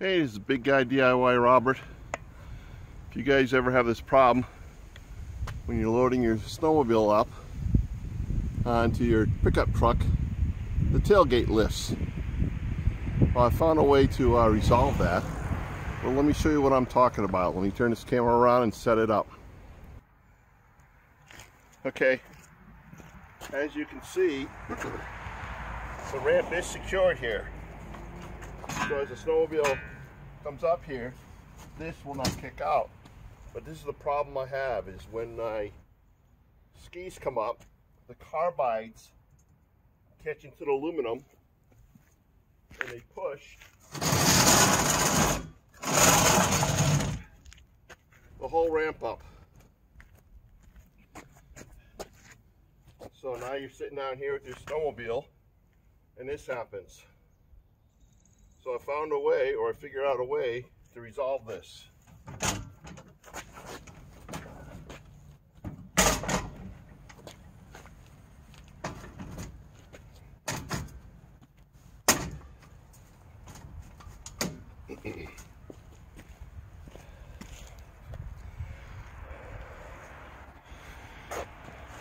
Hey, this is Big Guy DIY Robert. If you guys ever have this problem when you're loading your snowmobile up onto your pickup truck, the tailgate lifts. Well, I found a way to resolve that. Well, let me show you what I'm talking about. Let me turn this camera around and set it up. Okay, as you can see, the ramp is secured here. So as the snowmobile comes up here, this will not kick out. But this is the problem I have, is when my skis come up, the carbides catch into the aluminum and they push the whole ramp up. So now you're sitting down here with your snowmobile and this happens. So I found a way, or I figured out a way to resolve this.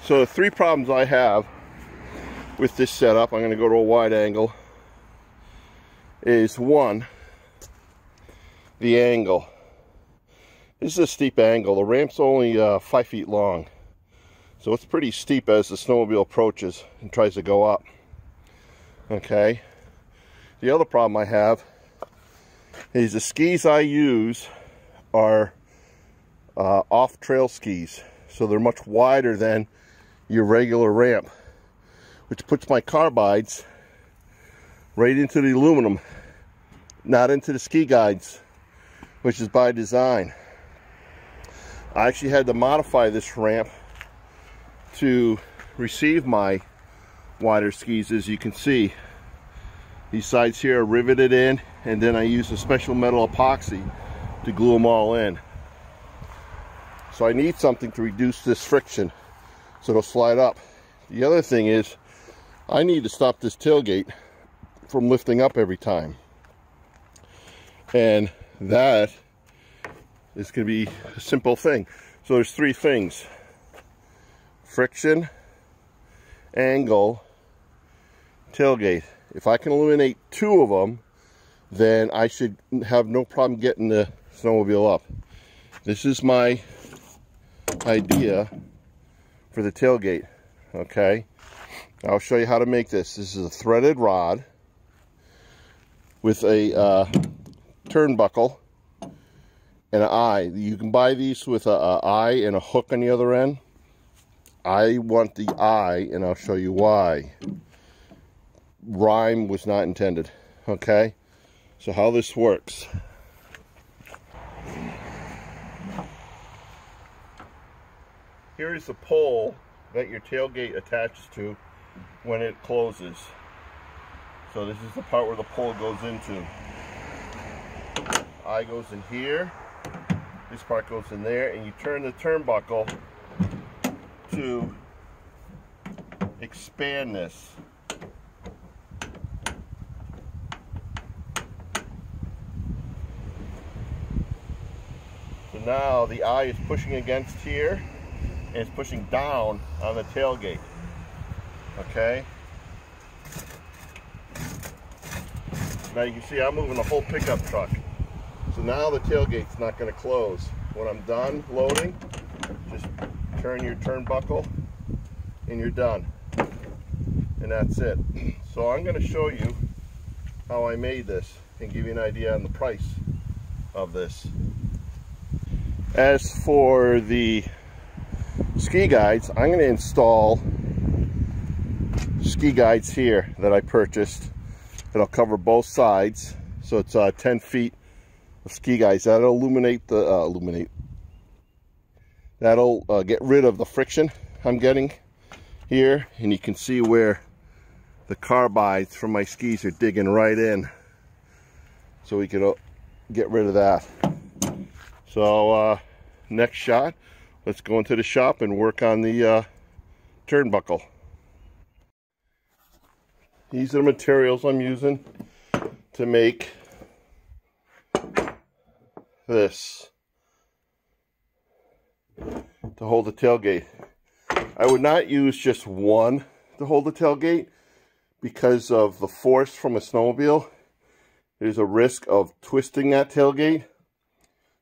So the three problems I have with this setup, I'm going to go to a wide angle, is one, the angle. This is a steep angle. The ramp's only 5 feet long, so it's pretty steep as the snowmobile approaches and tries to go up. Okay. The other problem I have is the skis I use are off-trail skis, so they're much wider than your regular ramp, which puts my carbides right into the aluminum, not into the ski guides, which is by design. I actually had to modify this ramp to receive my wider skis. As you can see, these sides here are riveted in, and then I use a special metal epoxy to glue them all in. So I need something to reduce this friction so it'll slide up. The other thing is, I need to stop this tailgate from lifting up every time, and that is going to be a simple thing. So there's three things: friction, angle, tailgate. If I can eliminate two of them, then I should have no problem getting the snowmobile up. This is my idea for the tailgate. Okay, I'll show you how to make this. This is a threaded rod with a turnbuckle and an eye. You can buy these with an eye and a hook on the other end. I want the eye, and I'll show you why. Rhyme was not intended. Okay, so how this works. Here is the pole that your tailgate attaches to when it closes. So this is the part where the pole goes into. Eye goes in here, this part goes in there, and you turn the turnbuckle to expand this. So now the eye is pushing against here, and it's pushing down on the tailgate. Okay? Now you can see I'm moving the whole pickup truck. So now the tailgate's not going to close. When I'm done loading, just turn your turnbuckle and you're done. And that's it. So I'm going to show you how I made this and give you an idea on the price of this. As for the ski guides, I'm going to install ski guides here that I purchased. It'll cover both sides, so it's 10 feet of ski guides. That'll that'll get rid of the friction I'm getting here, and you can see where the carbides from my skis are digging right in, so we can get rid of that. So next shot, let's go into the shop and work on the turnbuckle. These are the materials I'm using to make this to hold the tailgate. I would not use just one to hold the tailgate because of the force from a snowmobile. There's a risk of twisting that tailgate.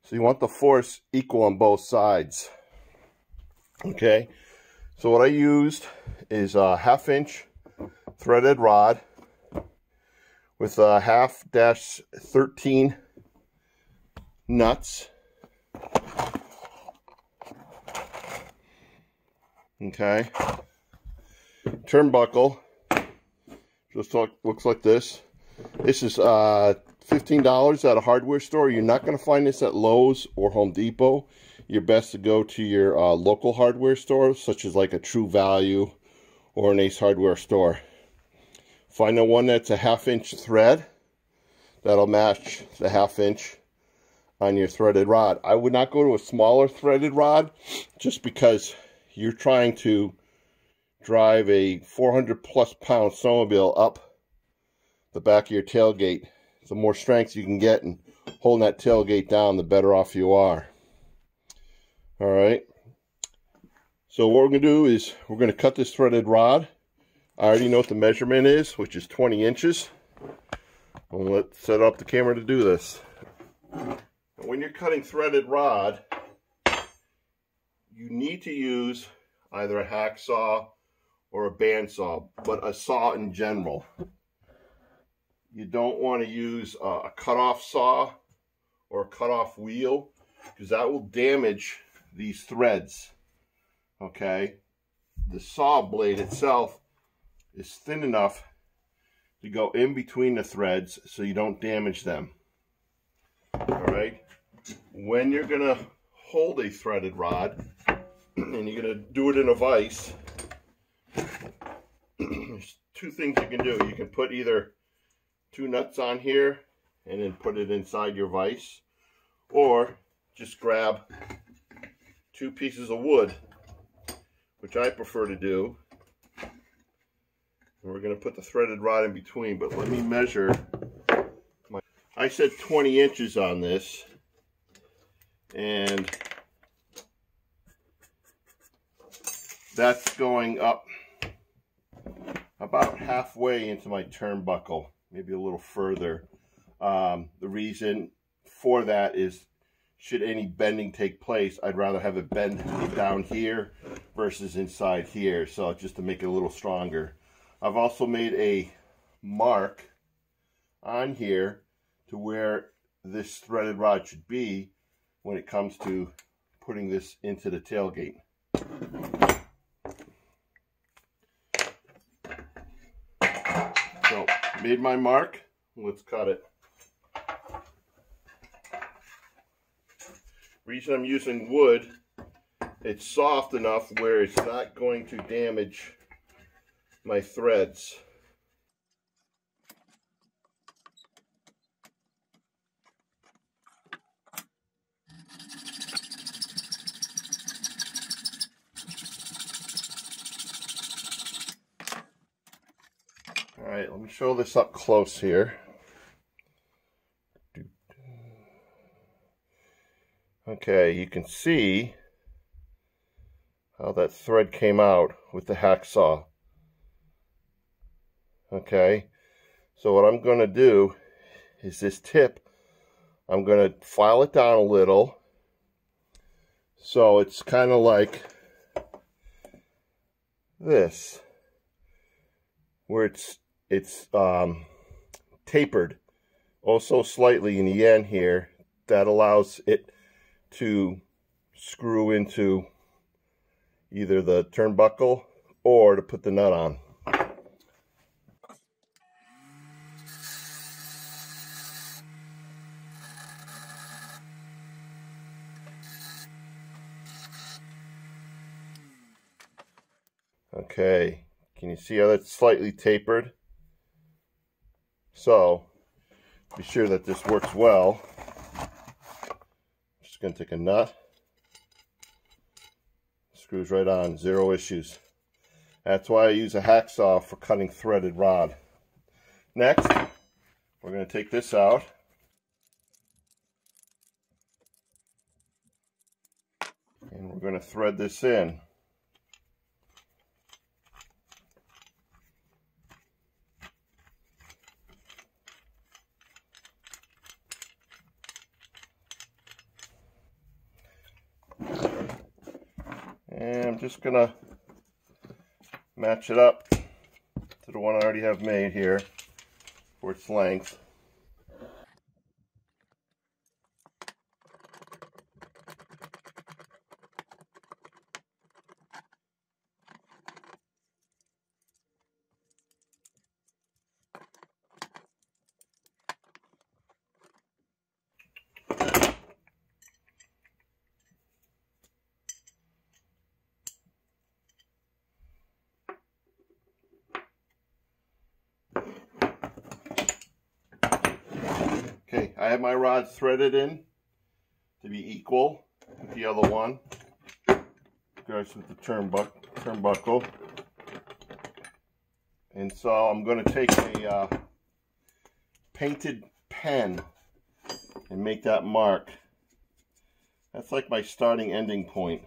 So you want the force equal on both sides. Okay, so what I used is a 1/2" threaded rod with a 1/2-13 nuts. Okay, turnbuckle just looks like this. This is $15 at a hardware store. You're not going to find this at Lowe's or Home Depot. You're best to go to your local hardware store, such as like a True Value or an Ace Hardware store. Find the one that's a 1/2" thread. That'll match the 1/2" on your threaded rod. I would not go to a smaller threaded rod just because you're trying to drive a 400+ pound snowmobile up the back of your tailgate. The more strength you can get in holding that tailgate down, the better off you are. All right. So what we're going to do is we're going to cut this threaded rod. I already know what the measurement is, which is 20 inches. Let's set up the camera to do this. When you're cutting threaded rod, you need to use either a hacksaw or a bandsaw, but a saw in general. You don't want to use a cut-off saw or a cut-off wheel because that will damage these threads. Okay, the saw blade itself is thin enough to go in between the threads so you don't damage them. All right, when you're going to hold a threaded rod and you're going to do it in a vise, there's two things you can do. You can put either 2 nuts on here and then put it inside your vise, or just grab 2 pieces of wood, which I prefer to do. And we're going to put the threaded rod in between, but let me measure. I said 20 inches on this, and that's going up about halfway into my turnbuckle, maybe a little further. The reason for that is, should any bending take place, I'd rather have it bend down here versus inside here, so just to make it a little stronger. I've also made a mark on here to where this threaded rod should be when it comes to putting this into the tailgate. So, made my mark. Let's cut it. Reason I'm using wood, it's soft enough where it's not going to damage my threads. All right, let me show this up close here. Okay, you can see how that thread came out with the hacksaw. Okay, so what I'm going to do is this tip, I'm going to file it down a little so it's kind of like this, where it's tapered also slightly in the end here. That allows it to screw into either the turnbuckle or to put the nut on. Okay, can you see how that's slightly tapered? So, be sure that this works well. Just going to take a nut, screws right on, zero issues. That's why I use a hacksaw for cutting threaded rod. Next, we're going to take this out. And we're going to thread this in. And I'm just going to match it up to the one I already have made here for its length. Okay, I have my rods threaded in to be equal with the other one. Goes with the turnbuckle. And so I'm going to take a painted pen and make that mark. That's like my starting ending point.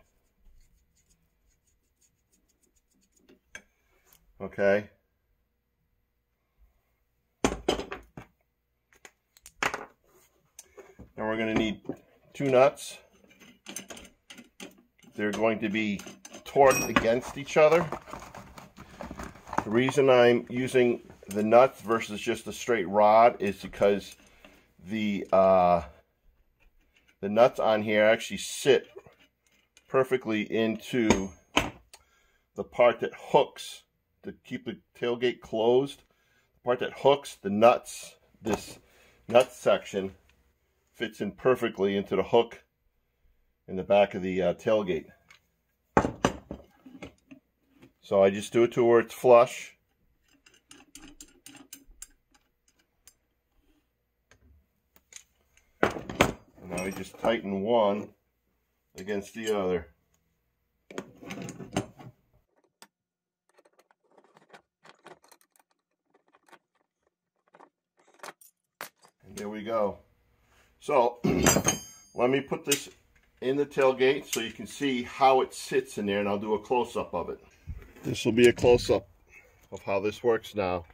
Okay. And we're going to need 2 nuts. They're going to be torqued against each other. The reason I'm using the nuts versus just a straight rod is because the nuts on here actually sit perfectly into the part that hooks to keep the tailgate closed. The part that hooks the nuts, this nut section, fits in perfectly into the hook in the back of the tailgate. So I just do it to where it's flush. And now we just tighten one against the other. And there we go. So let me put this in the tailgate so you can see how it sits in there, and I'll do a close-up of it. This will be a close-up of how this works now.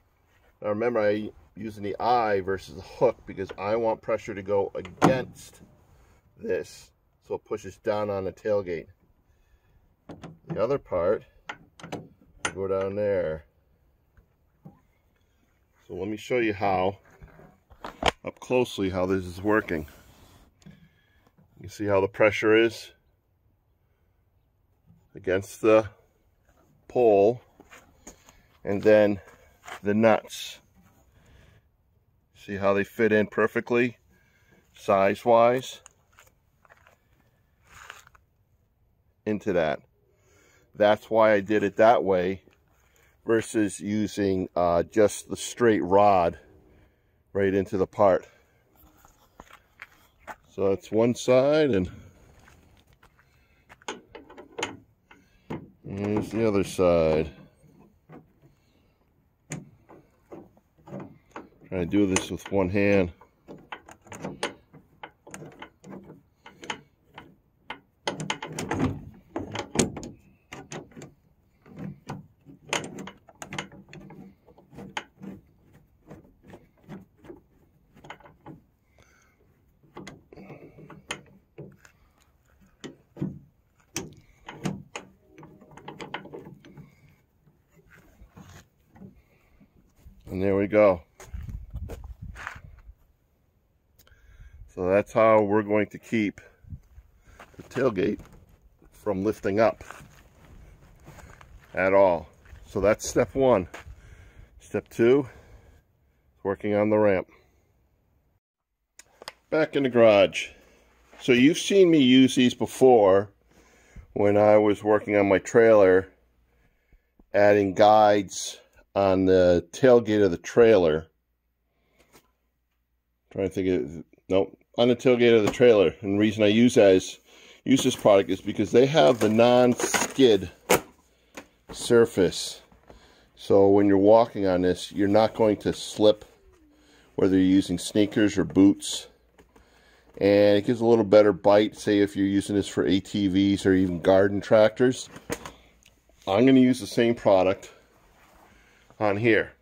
Now remember, I'm using the eye versus the hook because I want pressure to go against this so it pushes down on the tailgate. The other part will go down there. So let me show you how, up closely, how this is working. You see how the pressure is against the pole, and then the nuts. See how they fit in perfectly, size-wise, into that. That's why I did it that way versus using just the straight rod right into the part. So that's one side, and here's the other side. Trying to do this with one hand. And there we go. So that's how we're going to keep the tailgate from lifting up at all. So that's step 1. Step 2, working on the ramp. Back in the garage. So you've seen me use these before when I was working on my trailer, adding guides on the tailgate of the trailer. Trying to think of, nope, on the tailgate of the trailer. And the reason I use this product is because they have the non-skid surface. So when you're walking on this, you're not going to slip, whether you're using sneakers or boots. and it gives a little better bite, say if you're using this for ATVs or even garden tractors. I'm going to use the same product on here.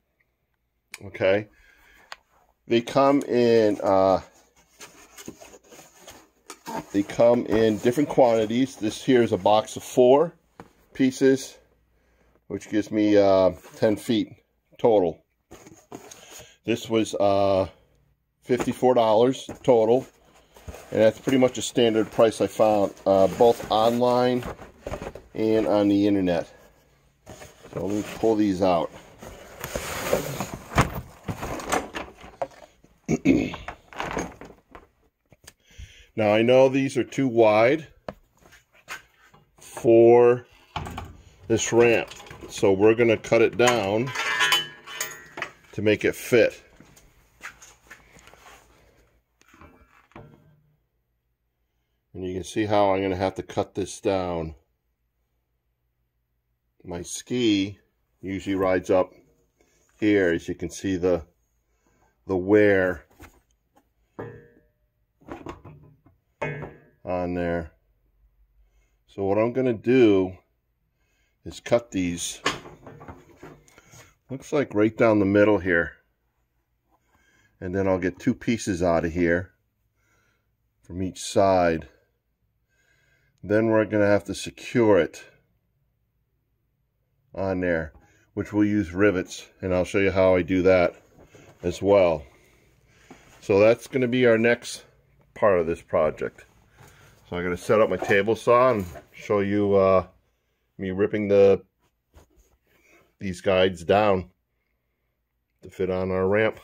Okay, they come in different quantities. This here is a box of 4 pieces, which gives me 10 feet total. This was $54 total, and that's pretty much a standard price I found both online and on the internet. So let me pull these out. Now I know these are too wide for this ramp, so we're going to cut it down to make it fit. And you can see how I'm going to have to cut this down. My ski usually rides up here, as you can see the wear on there. So what I'm going to do is cut these, looks like right down the middle here, and then I'll get 2 pieces out of here from each side. Then we're going to have to secure it on there, which we'll use rivets, and I'll show you how I do that as well. So that's going to be our next part of this project. So I'm going to set up my table saw and show you me ripping these guides down to fit on our ramp.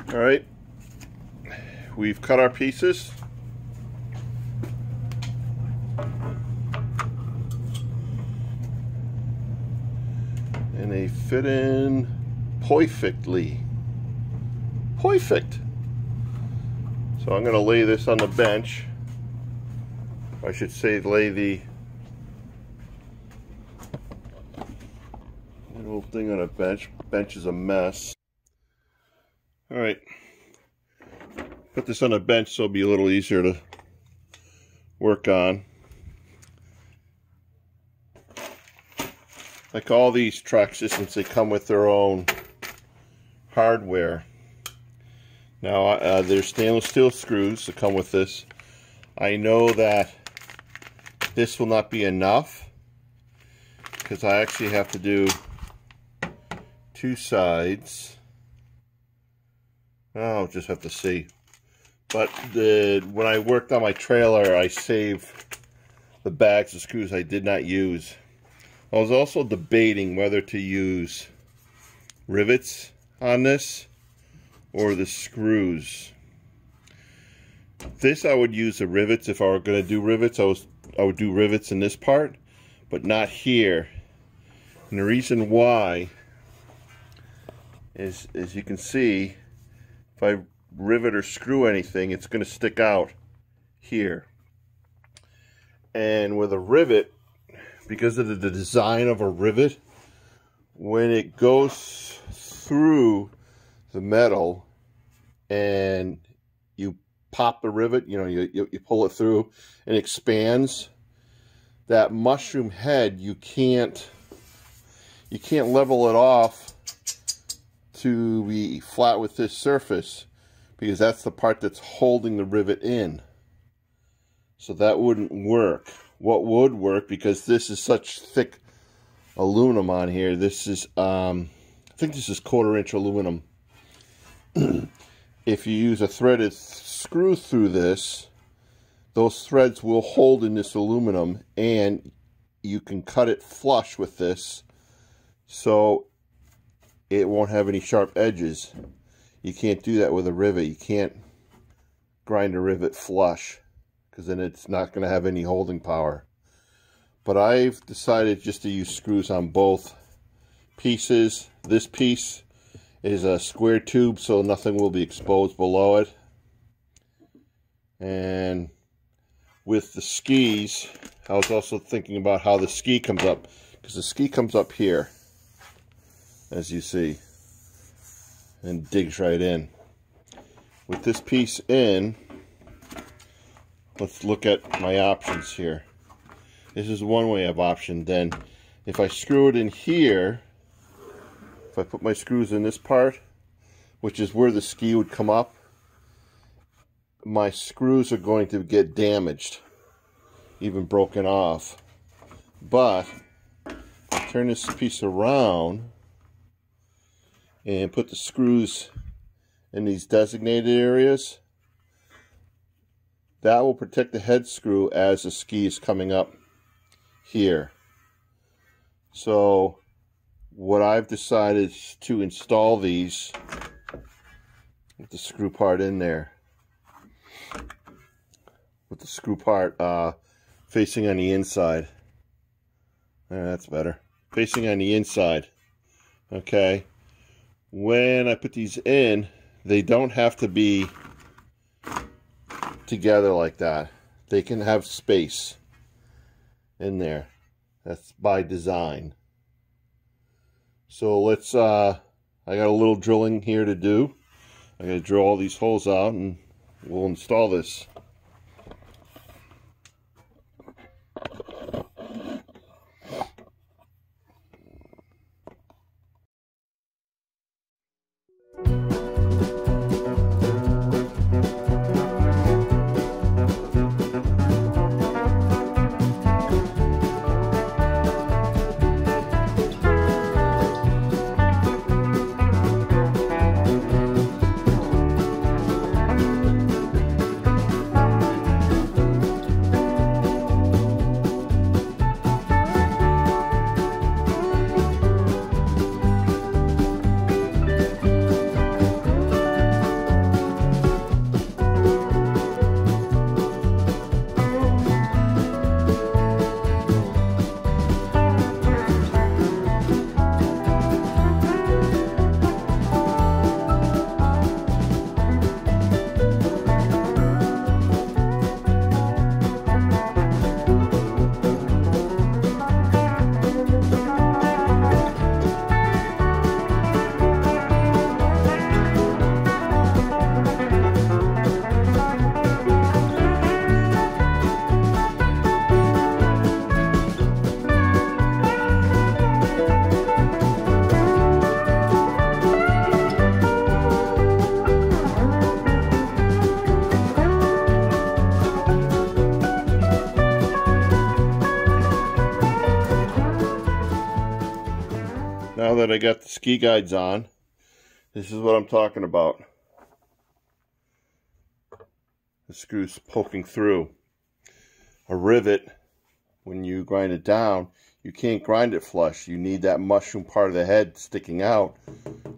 Alright, we've cut our pieces. And they fit in perfectly. Perfect! So I'm going to lay this on the bench. I should say lay the little thing on a bench. Bench is a mess. Alright, put this on a bench so it'll be a little easier to work on. Like all these track systems, they come with their own hardware. Now, there's stainless steel screws that come with this. I know that this will not be enough, because I actually have to do 2 sides. I'll just have to see. But when I worked on my trailer, I saved the bags of screws I did not use. I was also debating whether to use rivets on this or the screws. This I would use the rivets if I were going to do rivets. I would do rivets in this part, but not here. And the reason why is, as you can see, if I rivet or screw anything, it's going to stick out here. And with a rivet, because of the design of a rivet, when it goes through the metal and you pop the rivet, you pull it through and it expands, that mushroom head, you can't level it off to be flat with this surface, because that's the part that's holding the rivet in. So that wouldn't work. What would work, because this is such thick aluminum on here, this is, I think this is 1/4 inch aluminum. If you use a threaded screw through this, those threads will hold in this aluminum, and you can cut it flush with this so it won't have any sharp edges. You can't do that with a rivet. You can't grind a rivet flush, because then it's not going to have any holding power. But I've decided just to use screws on both pieces. This piece is a square tube, so nothing will be exposed below it. And with the skis, I was also thinking about how the ski comes up, because the ski comes up here, as you see, and digs right in. With this piece in, let's look at my options here. This is one way of option. Then if I screw it in here, if I put my screws in this part, which is where the ski would come up, my screws are going to get damaged, even broken off. But turn this piece around and put the screws in these designated areas, that will protect the head screw as the ski is coming up here. So what I've decided is to install these with the screw part in there, with the screw part facing on the inside. That's better. Facing on the inside. Okay. When I put these in, they don't have to be together like that. They can have space in there. That's by design. So let's, I got a little drilling here to do. I gotta drill all these holes out and we'll install this. Now that I got the ski guides on, this is what I'm talking about. The screw's poking through. A rivet, when you grind it down, you can't grind it flush. You need that mushroom part of the head sticking out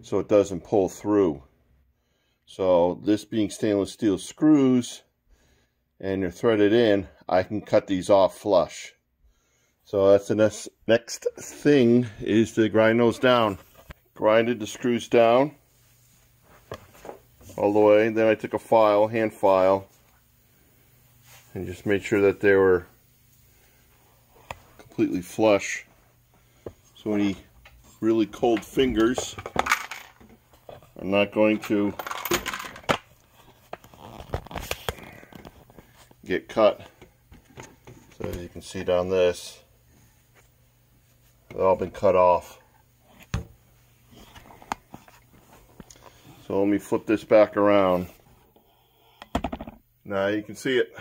so it doesn't pull through. So this being stainless steel screws and they're threaded in, I can cut these off flush. So that's the next thing, is to grind those down. Grinded the screws down all the way. Then I took a file, hand file, and just made sure that they were completely flush. So any really cold fingers are not going to get cut. So as you can see down this, they've all been cut off. So let me flip this back around. Now you can see it.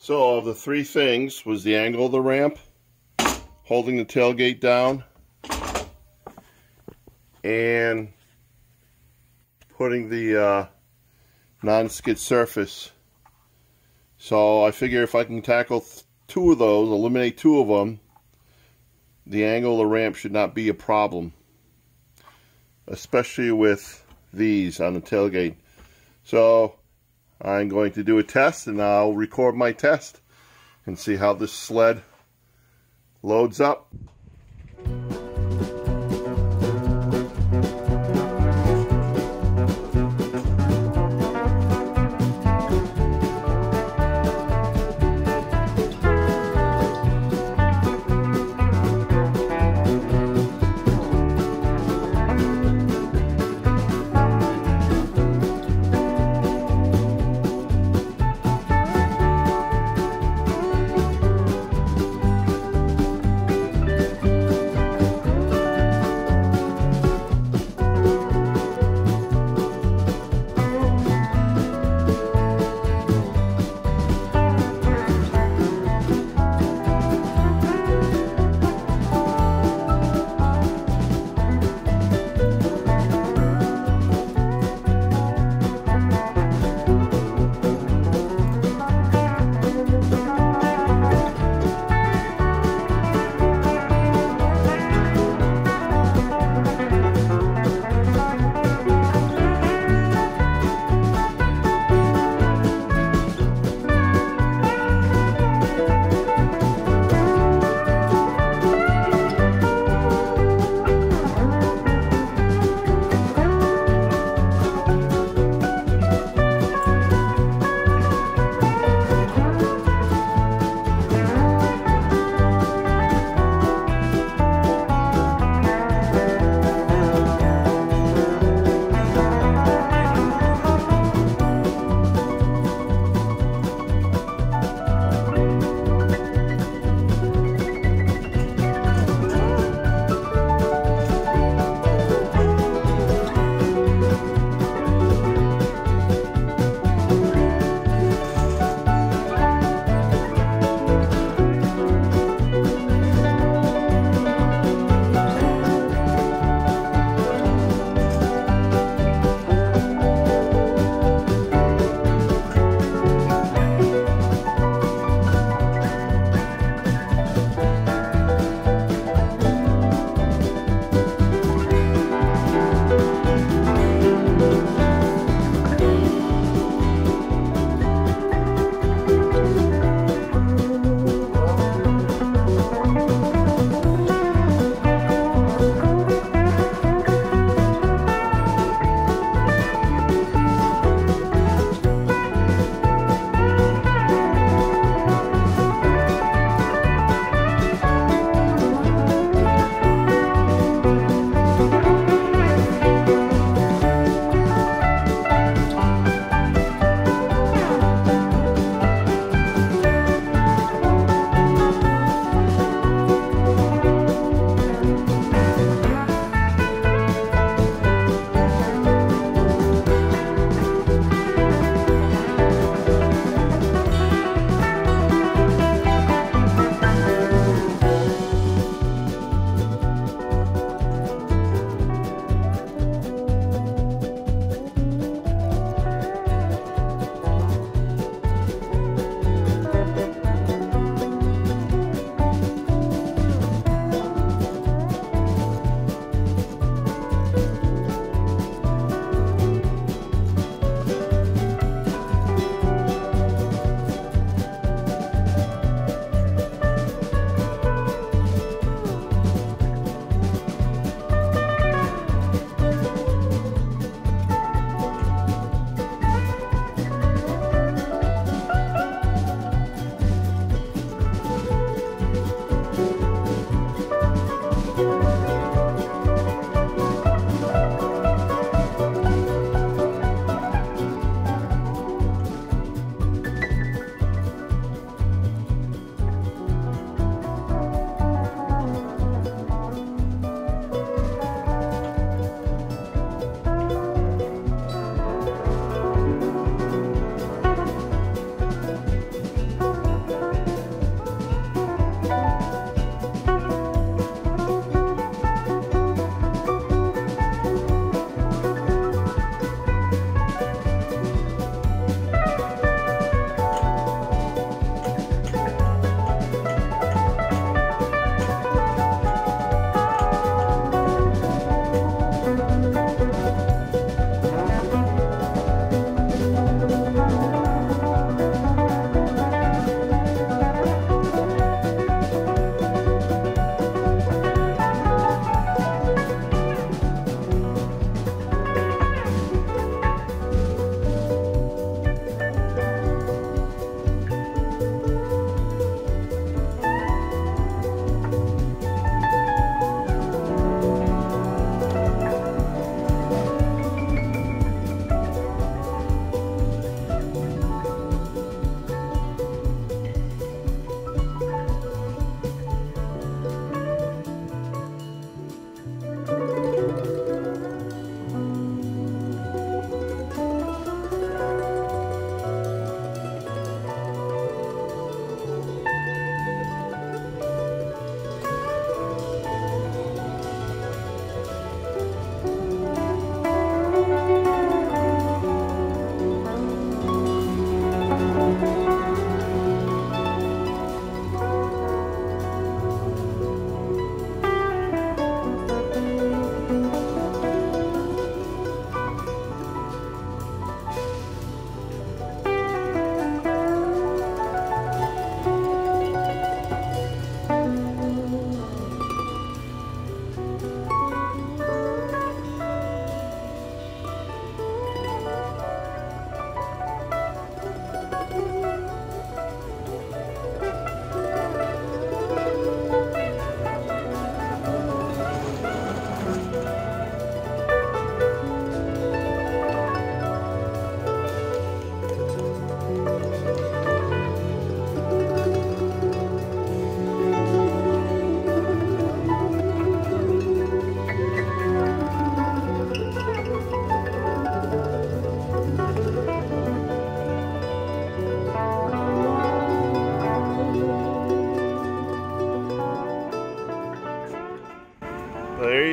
So of the three things was the angle of the ramp, holding the tailgate down, and putting the non-skid surface. So I figure if I can tackle two of those, eliminate two of them, the angle of the ramp should not be a problem, especially with these on the tailgate. So I'm going to do a test, and I'll record my test and see how this sled loads up.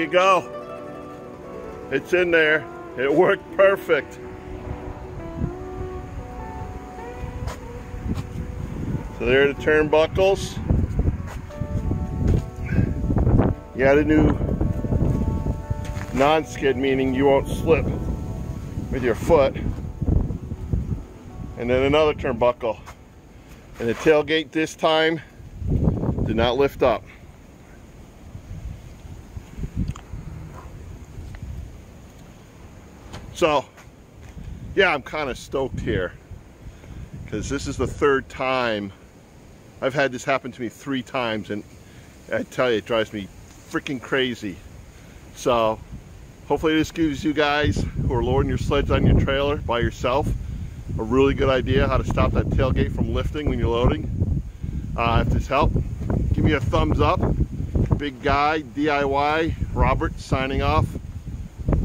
you go. It's in there. It worked perfect. So there are the turnbuckles. You got a new non-skid, meaning you won't slip with your foot. And then another turnbuckle. And the tailgate this time did not lift up. So, yeah, I'm kind of stoked here because this is the third time. I've had this happen to me 3 times, and I tell you, it drives me freaking crazy. So, hopefully this gives you guys who are loading your sleds on your trailer by yourself a really good idea how to stop that tailgate from lifting when you're loading. If this helped, give me a thumbs up. Big Guy DIY Robert signing off.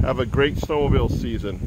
Have a great snowmobile season.